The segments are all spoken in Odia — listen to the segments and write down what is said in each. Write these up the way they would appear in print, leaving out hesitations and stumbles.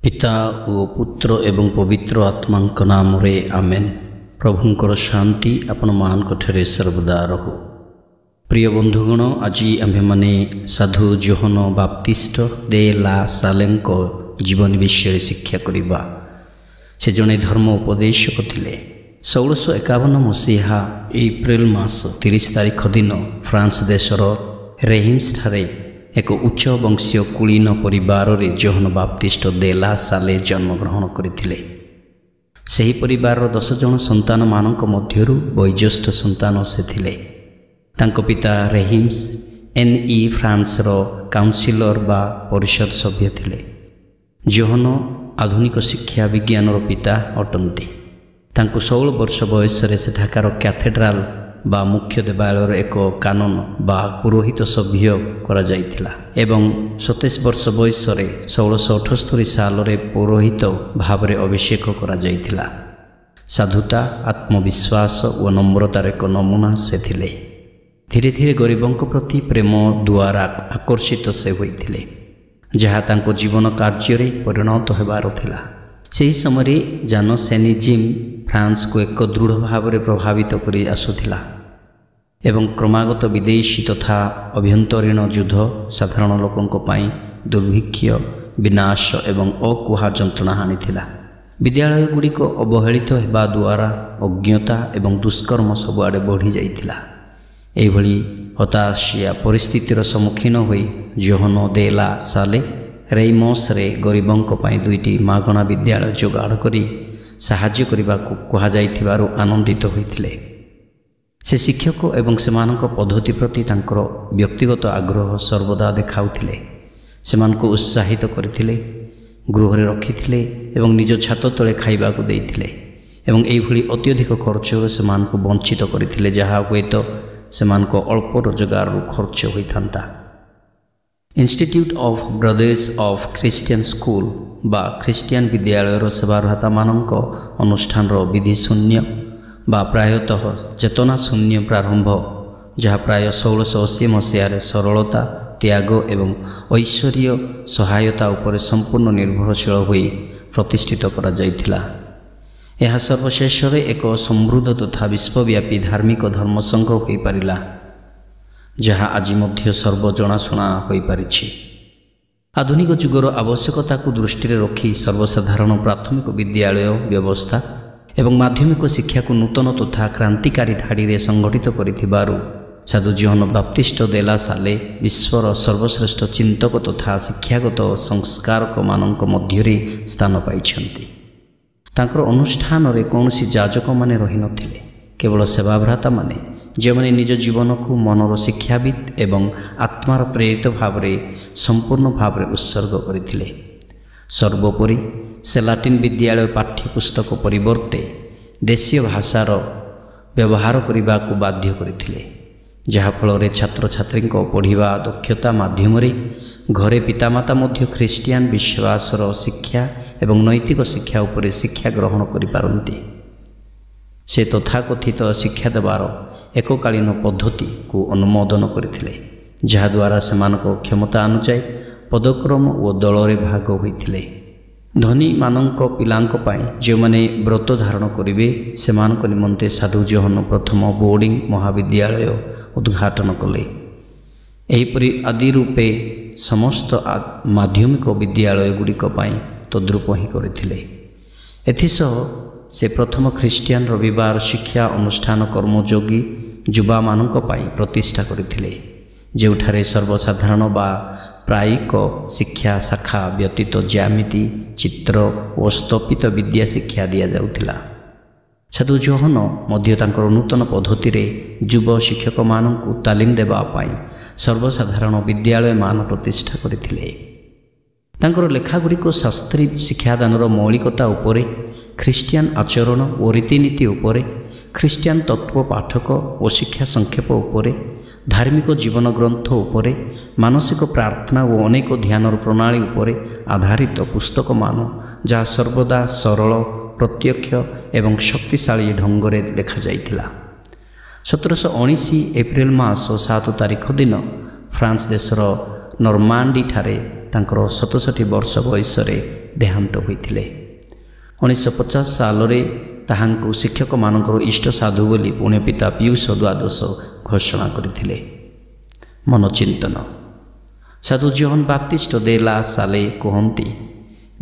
पिता ओ पुत्र एवं पवित्र आत्मांक नाम रे आमेन। प्रभुंकर शांति आपण मानकठरे सर्वदा रहो। प्रिय बंधुगण, आज आम्भे माने साधु जोहन बाप्तिस्ट दे ला सालेंक जीवन विषय शिक्षा करिबा। से जने धर्म उपदेशक थिले। 1651 मसीहा एप्रिल मास 30 तारिख दिन फ्रांस देशर रेहिम्स ठारे एक उच्च वंशीय कुलीन परिवार रे जोहन बाप्तिस्ट दे ला साले जन्मग्रहण करथिले। ସେହି ପରିବାରର 10 ଜଣ ସନ୍ତାନମାନଙ୍କ ମଧ୍ୟରୁ ବୈଜ୍ୟେଷ୍ଠ ସନ୍ତାନ ସେ ଥିଲେ। ତାଙ୍କ ପିତା ରେହିମ୍ସ ଏନ୍ଇ ଫ୍ରାନ୍ସର କାଉନସିଲର ବା ପରିଷଦ ସଭ୍ୟ ଥିଲେ। ଯୋହନ ଆଧୁନିକ ଶିକ୍ଷା ବିଜ୍ଞାନର ପିତା ଅଟନ୍ତି। ତାଙ୍କୁ 16 ବର୍ଷ ବୟସରେ ସେଠାକାର କ୍ୟାଥେଡ୍ରାଲ ବା ମୁଖ୍ୟ ଦେବାଳୟର ଏକ କାନନ ବା ପୁରୋହିତ ସଭ୍ୟ କରାଯାଇଥିଲା ଏବଂ 27 ବର୍ଷ ବୟସରେ 1678 ସାଲରେ ପୌରୋହିତ ଭାବରେ ଅଭିଷେକ କରାଯାଇଥିଲା। ସାଧୁତା, ଆତ୍ମବିଶ୍ୱାସ ଓ ନମ୍ରତାର ଏକ ନମୁନା ସେ ଥିଲେ। ଧୀରେ ଧୀରେ ଗରିବଙ୍କ ପ୍ରତି ପ୍ରେମ ଦ୍ୱାରା ଆକର୍ଷିତ ସେ ହୋଇଥିଲେ, ଯାହା ତାଙ୍କ ଜୀବନ କାର୍ଯ୍ୟରେ ପରିଣତ ହେବାର ଥିଲା। ସେହି ସମୟରେ ଜାନସେନିଜିମ୍ ଫ୍ରାନ୍ସକୁ ଏକ ଦୃଢ଼ ଭାବରେ ପ୍ରଭାବିତ କରି ଆସୁଥିଲା ଏବଂ କ୍ରମାଗତ ବିଦେଶୀ ତଥା ଅଭ୍ୟନ୍ତରୀଣ ଯୁଦ୍ଧ ସାଧାରଣ ଲୋକଙ୍କ ପାଇଁ ଦୁର୍ଭିକ୍ଷ, ବିନାଶ ଏବଂ ଅକୁହା ଯନ୍ତ୍ରଣା ଆଣିଥିଲା। ବିଦ୍ୟାଳୟଗୁଡ଼ିକ ଅବହେଳିତ ହେବା ଦ୍ୱାରା ଅଜ୍ଞତା ଏବଂ ଦୁଷ୍କର୍ମ ସବୁଆଡ଼େ ବଢ଼ିଯାଇଥିଲା। ଏହିଭଳି ହତାଶିଆ ପରିସ୍ଥିତିର ସମ୍ମୁଖୀନ ହୋଇ ଯୋହନ ଦେ ଲା ସାଲେ ରେଇମସରେ ଗରିବଙ୍କ ପାଇଁ 2ଟି ମାଗଣା ବିଦ୍ୟାଳୟ ଯୋଗାଡ଼ କରି ସାହାଯ୍ୟ କରିବାକୁ କୁହାଯାଇଥିବାରୁ ଆନନ୍ଦିତ ହୋଇଥିଲେ। ସେ ଶିକ୍ଷକ ଏବଂ ସେମାନଙ୍କ ପଦ୍ଧତି ପ୍ରତି ତାଙ୍କର ବ୍ୟକ୍ତିଗତ ଆଗ୍ରହ ସର୍ବଦା ଦେଖାଉଥିଲେ। ସେମାନଙ୍କୁ ଉତ୍ସାହିତ କରିଥିଲେ, ଗୃହରେ ରଖିଥିଲେ ଏବଂ ନିଜ ଛାତ ତଳେ ଖାଇବାକୁ ଦେଇଥିଲେ ଏବଂ ଏହିଭଳି ଅତ୍ୟଧିକ ଖର୍ଚ୍ଚରୁ ସେମାନଙ୍କୁ ବଞ୍ଚିତ କରିଥିଲେ, ଯାହା ହୁଏତ ସେମାନଙ୍କ ଅଳ୍ପ ରୋଜଗାରରୁ ଖର୍ଚ୍ଚ ହୋଇଥାନ୍ତା। Institute of brothers of Christian school ବା ଖ୍ରୀଷ୍ଟିଆନ ବିଦ୍ୟାଳୟର ସେବାରତାମାନଙ୍କ ଅନୁଷ୍ଠାନର ବିଧିଶୂନ୍ୟ ବା ପ୍ରାୟତଃ ଚେତନା ଶୂନ୍ୟ ପ୍ରାରମ୍ଭ, ଯାହା ପ୍ରାୟ 1680 ମସିହାରେ ସରଳତା, ତ୍ୟାଗ ଏବଂ ଐଶ୍ୱର୍ଯ୍ୟ ସହାୟତା ଉପରେ ସମ୍ପୂର୍ଣ୍ଣ ନିର୍ଭରଶୀଳ ହୋଇ ପ୍ରତିଷ୍ଠିତ କରାଯାଇଥିଲା। ଏହା ସର୍ବଶେଷରେ ଏକ ସମୃଦ୍ଧ ତଥା ବିଶ୍ୱବ୍ୟାପୀ ଧାର୍ମିକ ଧର୍ମସଂଘ ହୋଇପାରିଲା, ଯାହା ଆଜି ମଧ୍ୟ ସର୍ବଜଣାଶୁଣା ହୋଇପାରିଛି। ଆଧୁନିକ ଯୁଗର ଆବଶ୍ୟକତାକୁ ଦୃଷ୍ଟିରେ ରଖି ସର୍ବସାଧାରଣ ପ୍ରାଥମିକ ବିଦ୍ୟାଳୟ ବ୍ୟବସ୍ଥା ଏବଂ ମାଧ୍ୟମିକ ଶିକ୍ଷାକୁ ନୂତନ ତଥା କ୍ରାନ୍ତିକାରୀ ଧାଡ଼ିରେ ସଂଗଠିତ କରିଥିବାରୁ ସାଧୁ ଯୋହନ ବାପ୍ତିଷ୍ଟ ଦେ ଲା ସାଲେ ବିଶ୍ୱର ସର୍ବଶ୍ରେଷ୍ଠ ଚିନ୍ତକ ତଥା ଶିକ୍ଷାଗତ ସଂସ୍କାରକମାନଙ୍କ ମଧ୍ୟରେ ସ୍ଥାନ ପାଇଛନ୍ତି। ତାଙ୍କର ଅନୁଷ୍ଠାନରେ କୌଣସି ଯାଜକମାନେ ରହିନଥିଲେ, କେବଳ ସେବାଭ୍ରାତାମାନେ, ଯେଉଁମାନେ ନିଜ ଜୀବନକୁ ମନର ଶିକ୍ଷାବିତ୍ ଏବଂ ଆତ୍ମାର ପ୍ରେରିତ ଭାବରେ ସମ୍ପୂର୍ଣ୍ଣ ଭାବରେ ଉତ୍ସର୍ଗ କରିଥିଲେ। ସର୍ବୋପରି ସେ ଲାଟିନ୍ ବିଦ୍ୟାଳୟ ପାଠ୍ୟପୁସ୍ତକ ପରିବର୍ତ୍ତେ ଦେଶୀୟ ଭାଷାର ବ୍ୟବହାର କରିବାକୁ ବାଧ୍ୟ କରିଥିଲେ, ଯାହାଫଳରେ ଛାତ୍ରଛାତ୍ରୀଙ୍କ ପଢ଼ିବା ଦକ୍ଷତା ମାଧ୍ୟମରେ ଘରେ ପିତାମାତା ମଧ୍ୟ ଖ୍ରୀଷ୍ଟିଆନ ବିଶ୍ୱାସର ଶିକ୍ଷା ଏବଂ ନୈତିକ ଶିକ୍ଷା ଉପରେ ଶିକ୍ଷା ଗ୍ରହଣ କରିପାରନ୍ତି। ସେ ତଥାକଥିତ ଶିକ୍ଷା ଦେବାର ଏକକାଳୀନ ପଦ୍ଧତିକୁ ଅନୁମୋଦନ କରିଥିଲେ, ଯାହାଦ୍ୱାରା ସେମାନଙ୍କ କ୍ଷମତା ଅନୁଯାୟୀ ପଦକ୍ରମ ଓ ଦଳରେ ଭାଗ ହୋଇଥିଲେ। ଧନୀମାନଙ୍କ ପିଲାଙ୍କ ପାଇଁ ଯେଉଁମାନେ ବ୍ରତ ଧାରଣ କରିବେ, ସେମାନଙ୍କ ନିମନ୍ତେ ସାଧୁ ଯୋହନ ପ୍ରଥମ ବୋର୍ଡ଼ିଂ ମହାବିଦ୍ୟାଳୟ ଉଦ୍ଘାଟନ କଲେ। ଏହିପରି ଆଦି ରୂପେ ସମସ୍ତ ମାଧ୍ୟମିକ ବିଦ୍ୟାଳୟଗୁଡ଼ିକ ପାଇଁ ତଦ୍ରୂପ ହିଁ କରିଥିଲେ। ଏଥିସହ ସେ ପ୍ରଥମ ଖ୍ରୀଷ୍ଟିଆନ ରବିବାର ଶିକ୍ଷା ଅନୁଷ୍ଠାନ କର୍ମଯୋଗୀ ଯୁବାମାନଙ୍କ ପାଇଁ ପ୍ରତିଷ୍ଠା କରିଥିଲେ, ଯେଉଁଠାରେ ସର୍ବସାଧାରଣ ବା ପ୍ରାୟିକ ଶିକ୍ଷା ଶାଖା ବ୍ୟତୀତ ଜ୍ୟାମିତି, ଚିତ୍ର ଓ ସ୍ଥପିତ ବିଦ୍ୟା ଶିକ୍ଷା ଦିଆଯାଉଥିଲା। ସାଧୁ ଯୋହନ ମଧ୍ୟ ତାଙ୍କର ନୂତନ ପଦ୍ଧତିରେ ଯୁବ ଶିକ୍ଷକମାନଙ୍କୁ ତାଲିମ ଦେବା ପାଇଁ ସର୍ବସାଧାରଣ ବିଦ୍ୟାଳୟମାନ ପ୍ରତିଷ୍ଠା କରିଥିଲେ। ତାଙ୍କର ଲେଖାଗୁଡ଼ିକ ଶାସ୍ତ୍ରୀ ଶିକ୍ଷାଦାନର ମୌଳିକତା ଉପରେ, ଖ୍ରୀଷ୍ଟିଆନ ଆଚରଣ ଓ ରୀତିନୀତି ଉପରେ, ଖ୍ରୀଷ୍ଟିଆନ ତତ୍ତ୍ୱ ପାଠକ ଓ ଶିକ୍ଷା ସଂକ୍ଷେପ ଉପରେ, ଧାର୍ମିକ ଜୀବନ ଗ୍ରନ୍ଥ ଉପରେ, ମାନସିକ ପ୍ରାର୍ଥନା ଓ ଅନେକ ଧ୍ୟାନର ପ୍ରଣାଳୀ ଉପରେ ଆଧାରିତ ପୁସ୍ତକମାନ, ଯାହା ସର୍ବଦା ସରଳ, ପ୍ରତ୍ୟକ୍ଷ ଏବଂ ଶକ୍ତିଶାଳୀ ଢଙ୍ଗରେ ଲେଖାଯାଇଥିଲା। 1719 ଏପ୍ରିଲ ମାସ 7 ତାରିଖ ଦିନ ଫ୍ରାନ୍ସ ଦେଶର ନର୍ମାଣ୍ଡି ଠାରେ ତାଙ୍କର 67 ବର୍ଷ ବୟସରେ ଦେହାନ୍ତ ହୋଇଥିଲେ। 1950 ସାଲରେ ତାହାଙ୍କୁ ଶିକ୍ଷକମାନଙ୍କର ଇଷ୍ଟ ସାଧୁ ବୋଲି ପୁଣ୍ୟ ପିତା ପିୟୁଷ ଦ୍ୱାଦଶ ଘୋଷଣା କରିଥିଲେ। ମନୋଚିନ୍ତନ। ସାଧୁ ଜନ୍ ବାପ୍ତିଷ୍ଟ ଦେ ଲା ସାଲେ କୁହନ୍ତି,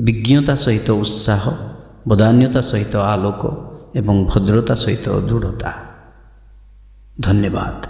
ବିଜ୍ଞତା ସହିତ ଉତ୍ସାହ, ବଦାନ୍ୟତା ସହିତ ଆଲୋକ ଏବଂ ଭଦ୍ରତା ସହିତ ଦୃଢ଼ତା। ଧନ୍ୟବାଦ।